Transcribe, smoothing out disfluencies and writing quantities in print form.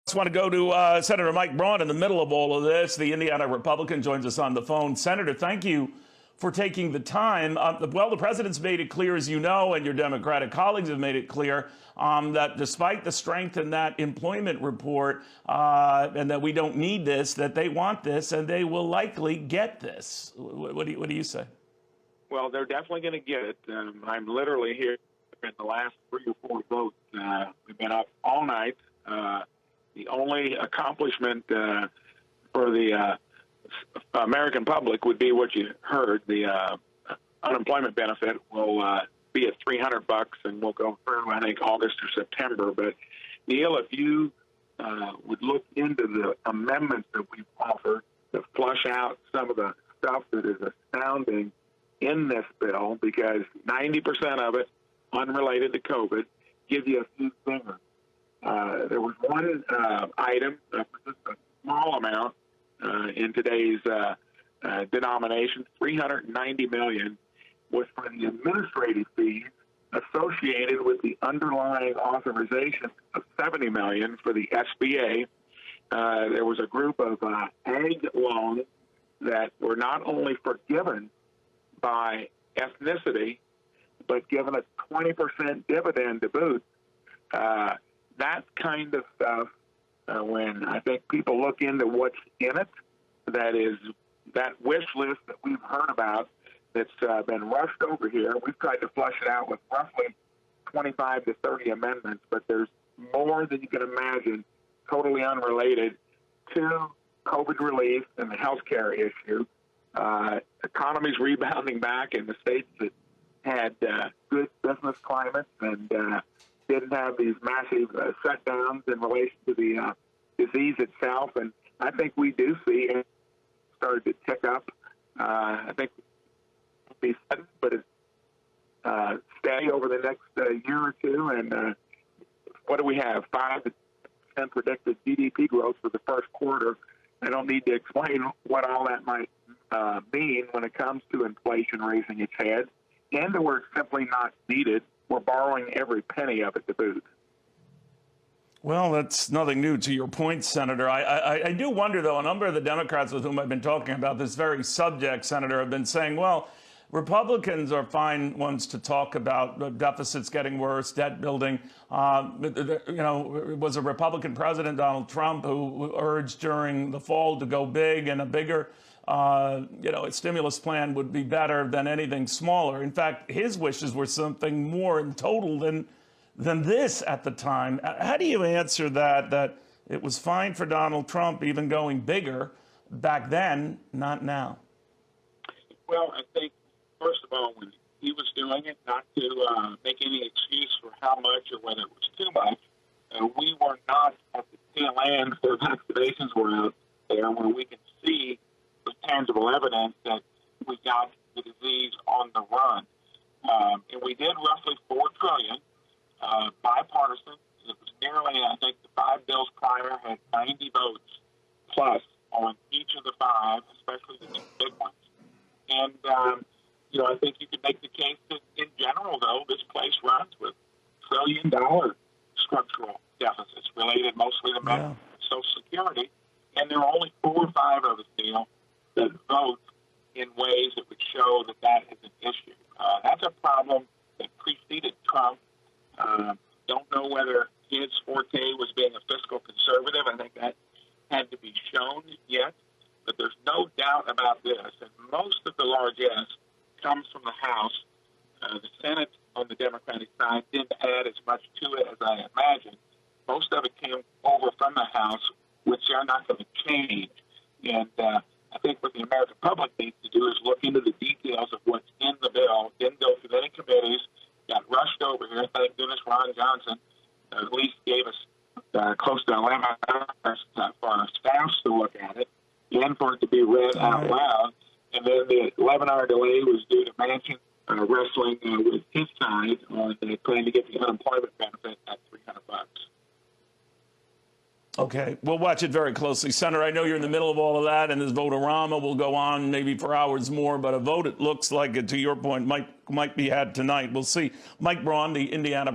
I just want to go to Senator Mike Braun in the middle of all of this. The Indiana Republican joins us on the phone. Senator, thank you for taking the time. Well, the president's made it clear, as you know, and your Democratic colleagues have made it clear, that despite the strength in that employment report and that we don't need this, that they want this and they will likely get this. What do you say? Well, they're definitely going to get it. I'm literally here in the last 3 or 4 votes. We've been up all night. The only accomplishment for the American public would be what you heard. The unemployment benefit will be at $300, and we'll go through, I think, August or September. But, Neil, if you would look into the amendments that we've offered to flush out some of the stuff that is astounding in this bill, because 90% of it, unrelated to COVID, give you a few fingers. There was one item for just a small amount in today's denomination, $390 million, was for the administrative fees associated with the underlying authorization of $70 million for the SBA. There was a group of ag loans that were not only forgiven by ethnicity, but given a 20% dividend to boot. That kind of stuff, when I think people look into what's in it, that is that wish list that we've heard about that's been rushed over here. We've tried to flush it out with roughly 25 to 30 amendments, but there's more than you can imagine, totally unrelated to COVID relief and the health care issue. Economy's rebounding back in the states that had good business climates and didn't have these massive shutdowns in relation to the disease itself. And I think we do see it started to tick up. I think it'll be sudden, but it's steady over the next year or two. And what do we have? 5 to 10% predicted GDP growth for the first quarter. I don't need to explain what all that might mean when it comes to inflation raising its head, and that we're simply not needed. We're borrowing every penny of it to boot. Well, that's nothing new to your point, Senator. I do wonder, though, a number of the Democrats with whom I've been talking about this very subject, Senator, have been saying, well, Republicans are fine ones to talk about deficits getting worse, debt building. It was a Republican president, Donald Trump, who urged during the fall to go big, and a bigger a stimulus plan would be better than anything smaller. In fact, his wishes were something more in total than this at the time. How do you answer that it was fine for Donald Trump even going bigger back then, not now? Well, I think, first of all, when he was doing it, not to make any excuse for how much or whether it was too much, we were not at the tail end where vaccinations were out there, where we can see with tangible evidence that we got the disease on the run. And we did roughly $4 trillion, bipartisan. It was nearly, I think, the 5 bills prior had 90 votes plus on each of the 5, especially the big ones. And, I think you could make the case that in general, though, this place runs with trillion-dollar structural deficits related mostly to Social Security. And there are only 4 or 5 of us, Neil, that vote in ways that would show that that is an issue. That's a problem that preceded Trump. Don't know whether his forte was being a fiscal conservative. I think that had to be shown yet. But there's no doubt about this. And most of the largesse comes from the House. The Senate on the Democratic side didn't add as much to it as I imagined. Most of it came over from the House, which are not going to change. And I think what the American public needs to do is look into the details of what's in the bill. Didn't go through any committees, got rushed over here. Thank goodness Ron Johnson at least gave us close to 11 hours for our staffs to look at it and for it to be read out loud. And then the 11-hour delay was due to Manchin wrestling with his side on trying to get the unemployment benefit at $300. Okay, we'll watch it very closely. Senator, I know you're in the middle of all of that, and this vote-a-rama will go on maybe for hours more, but a vote, it looks like, to your point, might be had tonight. We'll see. Mike Braun, the Indiana